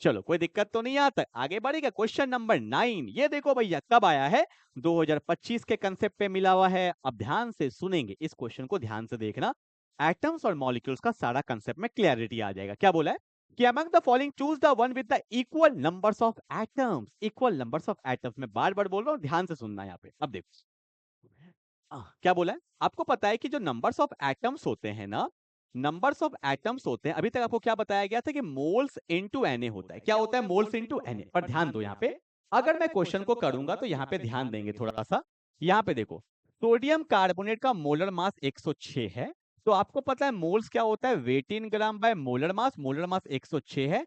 चलो कोई दिक्कत तो नहीं आता, आगे बढ़ेगा। क्वेश्चन नंबर 9, ये देखो भैया कब आया है, 2025 के कंसेप्ट पे मिला हुआ है। अब ध्यान से सुनेंगे इस क्वेश्चन को, ध्यान से देखना, एटम्स और मॉलिक्यूल्स का सारा कंसेप्ट में क्लैरिटी आ जाएगा। क्या बोला है कि among the following choose the one with the equal numbers of atoms. Equal numbers of atoms, मैं बार बार बोल रहा हूँ, ध्यान से सुनना यहाँ पे। अब देखो क्या बोला है, आपको पता है कि जो नंबर्स ऑफ एटम्स होते हैं ना, नंबर्स ऑफ एटम्स होते हैं, अभी तक आपको क्या बताया गया था कि मोल्स इनटू Na होता है। क्या होता है? Moles into Na। पर ध्यान दो यहाँ पे, अगर मैं क्वेश्चन को करूंगा तो यहाँ पे ध्यान देंगे थोड़ा सा। यहाँ पे देखो, सोडियम कार्बोनेट का मोलर मास 106 है, तो आपको पता है मोल्स क्या होता है, weight in gram by molar mass 106 है।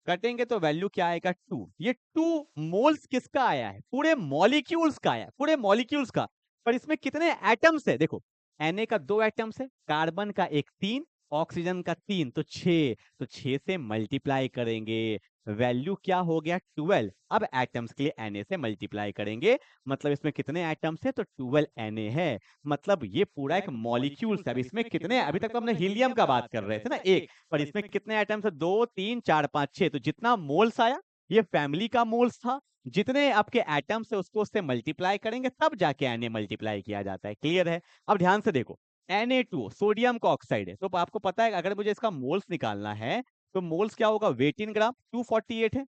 कटेंगे तो वैल्यू क्या आएगा 2। ये 2 मोल्स किसका आया है? पूरे मॉलिक्यूल्स का आया है, पूरे मॉलिक्यूल्स का। पर इसमें कितने एटम्स है? देखो, Na का 2 एटम्स है, कार्बन का एक 3, ऑक्सीजन का 3, तो 6। तो 6 से मल्टीप्लाई करेंगे, वैल्यू क्या हो गया 12। अब एटम्स के लिए Na से मल्टीप्लाई करेंगे, मतलब इसमें कितने एटम्स है, तो 12 Na है। मतलब ये पूरा एक मॉलिक्यूल्स है। अब इसमें कितने, अभी तक तो हमने हीलियम का बात कर रहे थे ना, एक, पर इसमें कितने एटम्स है, 2 3 4 5 6। तो जितना मोल्स आया ये फैमिली का मोल्स था, जितने आपके एटम्स है उसको उससे मल्टीप्लाई करेंगे तब जाके Na मल्टीप्लाई किया जाता है। क्लियर है? अब ध्यान से देखो, Na2 सोडियम का ऑक्साइड है, तो आपको पता है अगर मुझे इसका मोल्स निकालना है तो मोल्स क्या होगा, वेट इन ग्राम 248 है,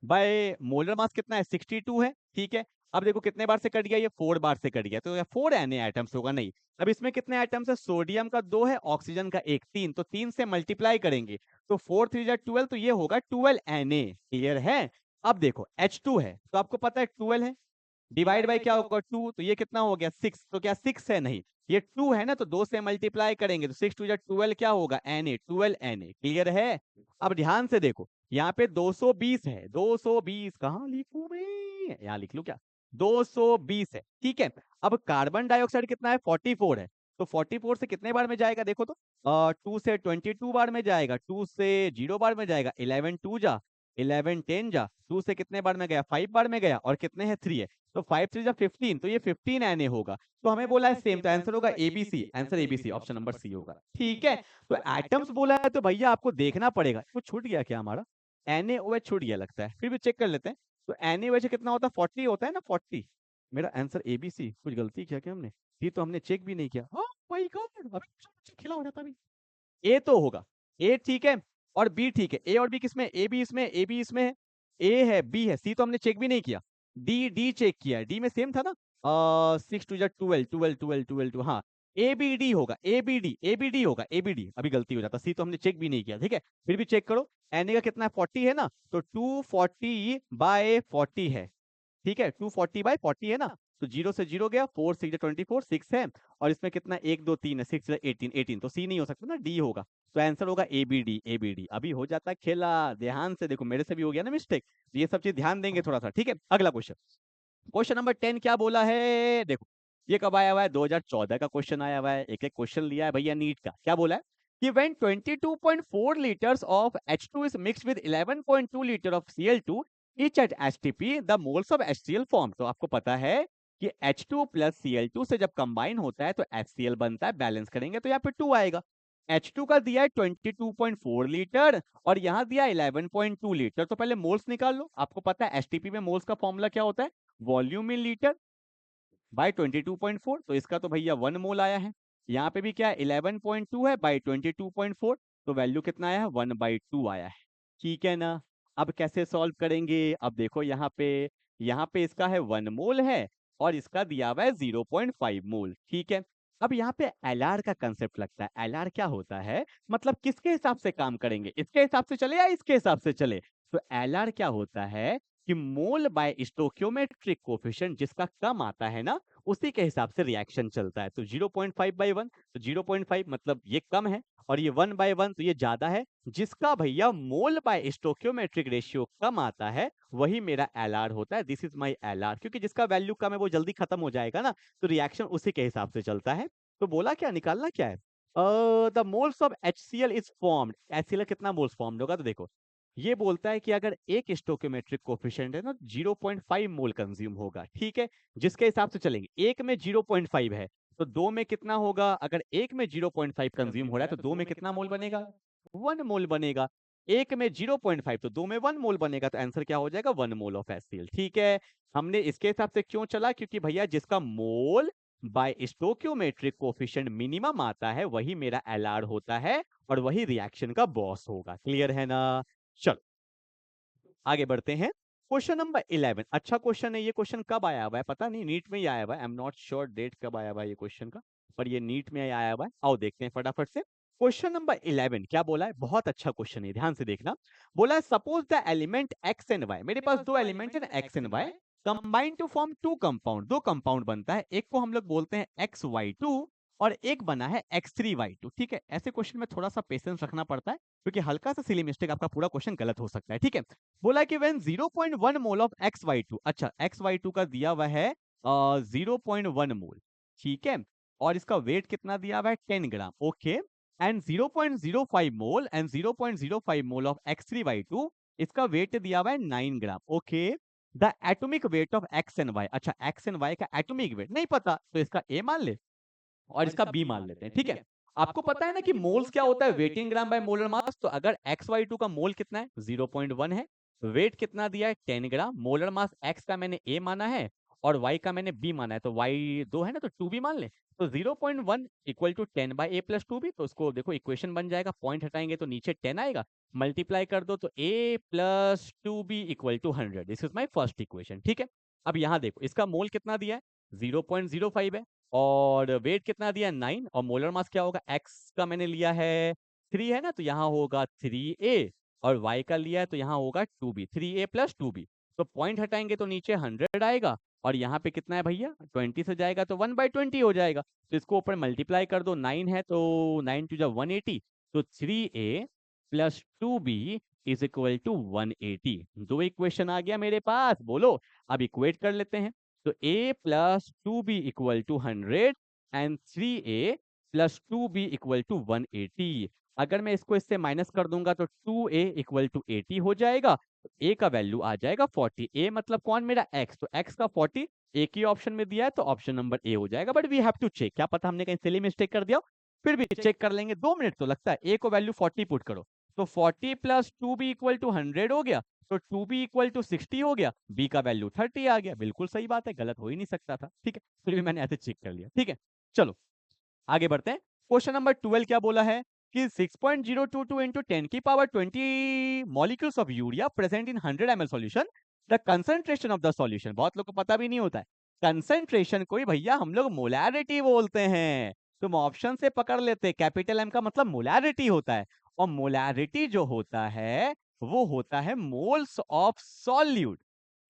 बाय मोलर मास कितना है 62 है। ठीक है, अब देखो कितने बार से कट गया, ये 4 बार से कट गया, तो ये 4 Na एटम्स होगा नहीं। अब इसमें कितने एटम्स है, सोडियम का 2 है, ऑक्सीजन का एक 3, तो 3 से मल्टीप्लाई करेंगे तो 4 3 जा 12, तो ये होगा 12 Na। क्लियर है? अब देखो H2 है, तो आपको पता है 12 है, डिवाइड बाय क्या होगा 2, तो ये कितना हो गया 6। तो क्या 6 है? नहीं, ये 2 है ना, तो 2 से मल्टीप्लाई करेंगे तो 6 2 जा 12, क्या होगा Na, 12 Na। क्लियर है? अब ध्यान से देखो, यहाँ पे 220 है, 220 कहाँ लिखूं मैं, यहाँ लिख लूं क्या, 220 है। ठीक है, अब कार्बन डाइऑक्साइड कितना है 44 है, तो 44 से कितने बार में जाएगा देखो तो, 2 से 22 बार में जाएगा, 2 से 0 बार में जाएगा, 11 2 जा 11 10 जा, 2 से कितने बार में गया 5 बार में गया, और कितने हैं 3 है, तो 5 3 जा 15, तो ये 15 Na होगा। तो हमें बोला है सेम, तो आंसर होगा A B C, answer A B C, option number C होगा। ठीक है, तो एटम्स बोला है तो भैया आपको देखना पड़ेगा, कुछ छूट गया क्या हमारा, NaOH छूट गया लगता है, फिर भी चेक कर लेते हैं। तो NaOH कितना होता है 40 होता है ना, 40। मेरा आंसर एबीसी, कुछ गलती किया क्या हमने, ये तो हमने चेक भी नहीं किया। हाँ माय गॉड, अभी खिला हो जाता अभी। ए तो होगा, ए ठीक है, और बी ठीक है, ए और बी किसमें, ए बी इसमें, ए बी इसमें है, ए है, बी है, सी तो हमने चेक भी नहीं किया, डी डी चेक किया, डी में सेम था ना, 6 2 जा 12 12 12 12 2, हाँ ए बी डी होगा, A B D, A B D होगा, ए बी डी, अभी गलती हो जाता, सी तो हमने चेक भी नहीं किया। ठीक है, फिर भी चेक करो, एन का कितना है 40 है ना, तो 240 बाय 40 है। ठीक है, 240 बाय 40 है ना, तो 0 से 0 गया, 4 6 24, 6 है, और इसमें कितना 1 2 3 है, 6 18 18, तो सी नहीं हो सकता ना, डी होगा। तो आंसर होगा A B D, A B D. अभी हो जाता है खेला, ध्यान से देखो, मेरे से भी हो गया ना मिस्टेक, ये सब चीज ध्यान देंगे थोड़ा सा। ठीक है, अगला क्वेश्चन, क्वेश्चन नंबर 10 क्या बोला है, देखो ये कब आया हुआ है, 2014 का क्वेश्चन आया हुआ है। एक एक क्वेश्चन लिया है भैया नीट का। क्या बोला है कि when 22.4 liters of H2 is mixed with 11.2 liter of Cl2 each at STP the moles of HCl form। तो आपको पता है कि H2 प्लस Cl2 से जब कंबाइन होता है तो HCl बनता है, बैलेंस करेंगे तो यहाँ पे 2 आएगा। H2 का दिया है 22.4 लीटर और यहाँ दिया 11.2 लीटर, तो पहले मोल्स निकाल लो। आपको पता है एसटीपी में मोल्स का फॉर्मूला क्या होता है, वॉल्यूम इन लीटर बाय 22.4, तो इसका तो भैया 1 मोल आया है। यहाँ पे भी क्या है 11.2 है बाय 22.4, तो वैल्यू कितना आया है 1/2 आया है। ठीक है ना, अब कैसे सॉल्व करेंगे, अब देखो यहाँ पे इसका है 1 मोल है और इसका दिया हुआ है 0.5 मोल। ठीक है, अब यहाँ पे एलआर का कंसेप्ट लगता है। एलआर क्या होता है, मतलब किसके हिसाब से काम करेंगे, इसके हिसाब से चले या इसके हिसाब से चले। तो एलआर क्या होता है कि मोल बाय स्टोक्योमेट्रिक कोफिशिएंट जिसका कम आता है ना, उसी के हिसाब से रिएक्शन चलता है। तो 0.5/1, तो 0.5 मतलब ये कम है, और ये 1/1 तो ये ज्यादा है। जिसका भैया मोल बाय स्टोक्योमेट्रिक रेशियो कम आता है वही मेरा एलआर होता है। दिस इज माय एलआर, क्योंकि जिसका वैल्यू कम है वो जल्दी खत्म हो जाएगा ना, तो रिएक्शन उसी के हिसाब से चलता है। तो बोला क्या, निकालना क्या है, the moles of HCl is formed, HCl कितना मोल्स फॉर्म्ड होगा, तो देखो ये बोलता है कि अगर एक स्टोकियोमेट्रिक कोफिशिएंट है ना 0.5 मोल कंज्यूम होगा। ठीक है, जिसके हिसाब से चलेंगे, एक में 0.5 है तो 2 में कितना होगा? अगर एक में 0.5 कंज्यूम हो रहा है तो 2 में कितना मोल बनेगा? 1 मोल बनेगा। एक में 0.5 तो 2 में 1 मोल बनेगा, तो आंसर क्या हो जाएगा? 1 मोल ऑफ HCl। ठीक है, हमने इसके हिसाब से क्यों चला? क्योंकि भैया जिसका मोल बाय स्टोइकियोमेट्रिक कोएफिशिएंट मिनिमम आता है वही मेरा एलआर होता है और वही रिएक्शन का बॉस होगा। क्लियर है ना? चलो आगे बढ़ते हैं। क्वेश्चन नंबर 11 अच्छा क्वेश्चन है। ये क्वेश्चन कब आया हुआ है पता नहीं, नीट में ही आया हुआ है। I am not sure date कब आया हुआ है ये क्वेश्चन का, पर ये नीट में ही आया हुआ है। आओ देखते हैं फटाफट से। क्वेश्चन नंबर 11 क्या बोला है? बहुत अच्छा क्वेश्चन है, ध्यान से देखना। बोला है suppose the element X and Y, मेरे पास दो एलिमेंट है ना X and Y, combine to form two compound. दो कंपाउंड बनता है, एक को हम लोग बोलते हैं XY2 और एक बना है X3Y2। ठीक है, ऐसे क्वेश्चन में थोड़ा सा पेशेंस रखना पड़ता है क्योंकि हल्का सा सिली मिस्टेक आपका पूरा क्वेश्चन गलत हो सकता है। ठीक है, बोला कि व्हेन 0.1 मोल ऑफ XY2, अच्छा XY2 का दिया हुआ है 0.1 मोल, ठीक है, और इसका वेट कितना दिया हुआ है? 10 gram. Okay, and 0.05 mole and 0.05 mole of X3Y2, इसका वेट दिया हुआ है 9 gram. Okay, the atomic weight of X and Y, अच्छा एक्स एंड वाई का एटॉमिक वेट नहीं पता तो इसका ए मान ले और इसका बी मान लेते हैं। ठीक है, आपको पता है ना कि मोल्स क्या होता है? Weight in gram by molar mass. तो अगर XY2 का मोल कितना है? 0.1 है, वेट कितना दिया है? 10 ग्राम, मोलर मास x का मैंने a माना है और y का मैंने b माना है, तो y 2 है ना, तो 2b मान ले। तो 0.1 equal to 10 by a plus 2b, तो उसको देखो इक्वेशन बन जाएगा, पॉइंट हटाएंगे तो नीचे 10 आएगा, मल्टीप्लाई कर दो तो a plus 2b equal to 100। This is my first equation. ठीक है, अब यहाँ देखो इसका मोल कितना दिया है? 0.05 है और वेट कितना दिया? 9, और मोलर मास क्या होगा? x का मैंने लिया है 3 है ना, तो यहाँ होगा 3a, और y का लिया है तो यहाँ होगा 2b, 3a प्लस 2b। तो पॉइंट हटाएंगे तो नीचे 100 आएगा और यहाँ पे कितना है भैया? 20 से जाएगा तो 1/20 हो जाएगा, तो इसको ऊपर मल्टीप्लाई कर दो। 9 है तो 9 टू जा 180, तो 3a plus 2b is equal to 180। दो इक्वेशन आ गया मेरे पास, बोलो अब इक्वेट कर लेते हैं। तो a plus 2b equal to 100 and 3a plus 2b equal to 180। अगर मैं इसको इससे माइनस कर दूंगा तो 2a इक्वल टू 80 हो जाएगा, तो a का वैल्यू आ जाएगा 40। a मतलब कौन? मेरा x, तो x का 40 एक ही ऑप्शन में दिया है तो ऑप्शन नंबर ए हो जाएगा। But we have to check, क्या पता हमने कहीं सिली मिस्टेक कर दिया, फिर भी चेक कर लेंगे, 2 मिनट तो लगता है। a को वैल्यू 40 पुट करो, तो 40 प्लस 2b इक्वल टू 100 हो गया, तो 2b इक्वल टू 60 हो गया, b का वैल्यू 30 आ गया। बिल्कुल सही बात है, गलत हो ही नहीं सकता था। ठीक है, फिर भी मैंने ऐसे चेक कर लिया। ठीक है, चलो आगे बढ़ते हैं। क्वेश्चन नंबर 12 क्या बोला है कि 6.022 into 10 की power 20 molecules of urea present in 100 ml solution, the concentration of the solution, बहुत लोग को पता भी नहीं होता है कंसेंट्रेशन को ही भैया हम लोग मोलैरिटी बोलते हैं। तुम ऑप्शन से पकड़ लेते, कैपिटल एम का मतलब मोलैरिटी होता है, और मोलैरिटी जो होता है वो होता है moles of solute,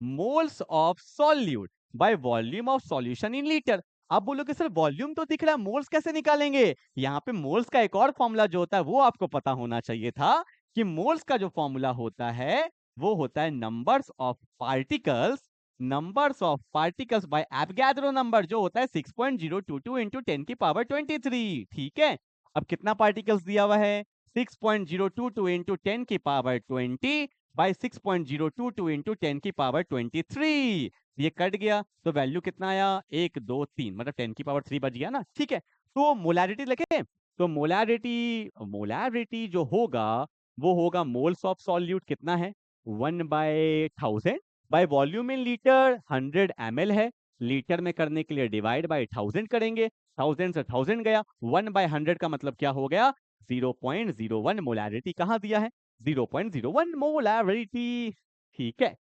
moles of solute by volume of solution in litre. आप बोलोगे सर वॉल्यूम तो दिख रहा है, मोल्स कैसे निकालेंगे? यहाँ पे मोल्स का एक और फॉर्मूला जो होता है वो आपको पता होना चाहिए था कि मोल्स का जो फॉर्मूला होता है वो होता है numbers of particles, numbers of particles by Avogadro number, जो होता है 6.022 into 10 की पावर 23। ठीक है, अब कितना पार्टिकल्स दिया हुआ है? 6.022 into 10 की पावर 20 बाय 6.022 into 10 की पावर 23। ये कट गया तो वैल्यू कितना आया? 1 2 3, मतलब 10 की पावर 3 बच गया ना। ठीक है, तो मोलैरिटी लिखे, तो मोलैरिटी, मोलैरिटी जो होगा वो होगा मोल्स ऑफ सॉल्यूट, कितना है? 1/1000 by volume in litre, 100 ml है, लीटर में करने के लिए डिवाइड बाय 1000 करेंगे, 1000 से 1000 गया, 1/100 का मतलब क्या हो गया? 0.01 मोलैरिटी। कहाँ दिया है? 0.01 मोलैरिटी। ठीक है,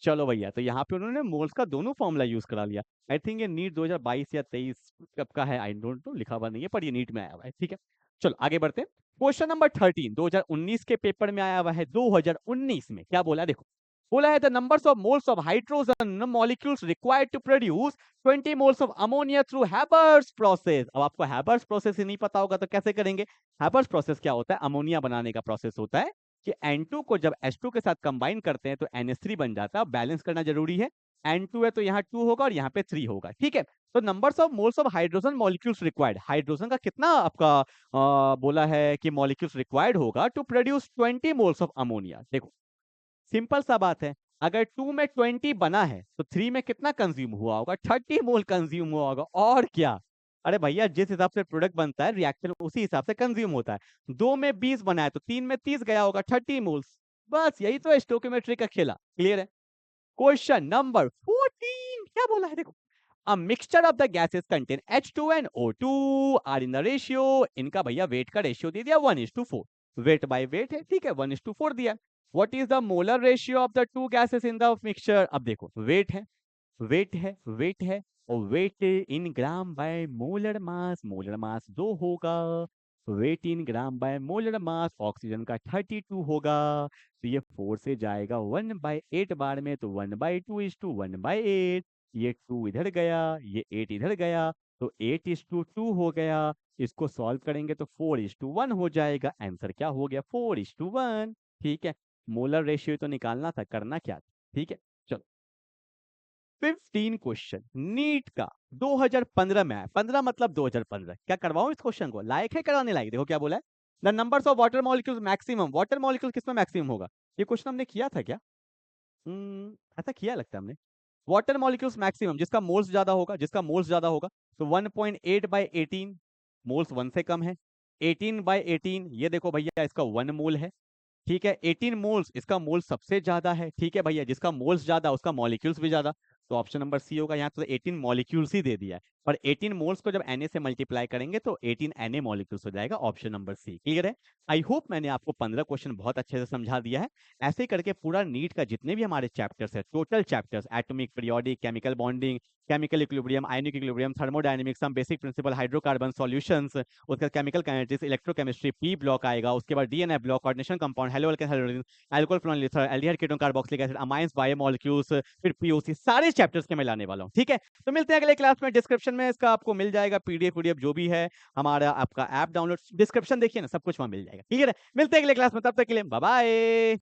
चलो भैया, तो यहाँ पे उन्होंने मोल्स का दोनों फॉर्मूला यूज करा लिया। आई थिंक ये नीट 2022 या 23 कब का है, आई डोंट नो, लिखा हुआ नहीं है, पर ये नीट में आया हुआ है। ठीक है, चलो आगे बढ़ते हैं। क्वेश्चन नंबर 13 2019 के पेपर में आया हुआ है। 2019 में क्या बोला देखो, बोला है the numbers of moles of hydrogen molecules required to produce 20 moles of ammonia through Haber's process. अब आपको हैबर्स प्रोसेस ही नहीं पता होगा तो कैसे करेंगे? हैबर्स प्रोसेस क्या होता है? अमोनिया बनाने का प्रोसेस होता है कि N2 को जब H2 के साथ कंबाइन करते हैं तो NH3 बन जाता है। बैलेंस करना जरूरी है, N2 है तो यहाँ 2 होगा और यहाँ पे 3 होगा। ठीक है, तो numbers of moles of hydrogen molecules required, hydrogen का कितना आपका बोला है कि मॉलिक्यूल्स रिक्वायर्ड होगा to produce 20 moles of ammonia. देखो सिंपल सा बात है, अगर 2 में 20 बना है तो 3 में कितना कंज्यूम हुआ होगा? 30 मोल कंज्यूम हुआ होगा, और क्या? अरे भैया जिस हिसाब से प्रोडक्ट बनता है रिएक्शन उसी हिसाब से कंज्यूम होता है। 2 में 20 बनाया तो 3 में 30 गया होगा, 30 मोल्स। बस यही तो है स्टोइकियोमेट्री का खेला। क्लियर है? क्वेश्चन नंबर 14 क्या बोला है देखो। A mixture of the gases contain H2 and O2 are in the ratio, इनका भैया वेट का रेशियो दे दिया 1:4। वेट बाय वेट है, ठीक है, 1:4 दिया। What is the molar ratio of the two gases in the mixture? अब देखो वेट है, वेट है, वेट है, और weight in gram by molar mass 2 होगा। Weight in gram by molar mass oxygen का 32 होगा। तो ये 4 से जाएगा 1/8 बार में, तो 1/2 is to 1/8। ये 2 इधर गया, ये 8 इधर गया, तो 8:2 हो गया। इसको सॉल्व करेंगे तो 4:1 हो जाएगा। आंसर क्या हो गया? 4:1। ठीक है, मोलर रेशियो तो निकालना था, करना क्या था? ठीक है, चलो 15 क्वेश्चन नीट का 2015 में आया। 15 मतलब 2015। क्या करवाऊं इस क्वेश्चन को? लायक है कराने लायक? देखो क्या बोला है। The numbers of water molecules maximum. Water molecule किसमें मैक्सिमम होगा? ये क्वेश्चन हमने किया था क्या? ऐसा किया लगता है हमने। वाटर मॉलिक्यूल्स मैक्सिमम, जिसका मोल्स ज्यादा होगा, जिसका मोल्स ज्यादा होगा, तो 1.8/18। मोल्स 1 से कम है। 18/18 ये देखो भैया इसका 1 मोल है। ठीक है, 18 मोल्स, इसका मोल सबसे ज्यादा है। ठीक है भैया, जिसका मोल्स ज्यादा उसका मॉलिक्यूल्स भी ज्यादा। तो ऑप्शन नंबर सी होगा। यहाँ तो 18 मॉलिक्यूल्स ही दे दिया है, पर 18 मोल्स को जब Na से मल्टीप्लाई करेंगे तो 18 Na मॉलिक्यूल्स हो जाएगा। ऑप्शन नंबर सी क्लियर है। आई होप मैंने आपको 15 क्वेश्चन बहुत अच्छे से समझा दिया है। ऐसे ही करके पूरा नीट का जितने भी हमारे चैप्टर्स है, total chapters, atomic, periodic, chemical bonding, chemical equilibrium, ionic equilibrium, thermodynamics, some basic principle, hydrocarbon solutions, उसका chemical kinetics, electrochemistry, P block आएगा। उसके बाद DNA block, coordination compound, halo alkane halogen, alcohol phenol ether, aldehyde ketone carboxylic acid, amines, biomolecules, फिर POC, सारे chapters के मैं लाने वाला हूं। ठीक है, तो मिलते हैं अगले क्लास में। डिस्क्रिप्शन में इसका आपको मिल जाएगा पीडीएफ जो भी है, हमारा आपका ऐप डाउनलोड, डिस्क्रिप्शन देखिए ना, सब कुछ वहां मिल जाएगा। ठीक है, मिलते हैं अगले क्लास में, तब तक के लिए बाय बाय।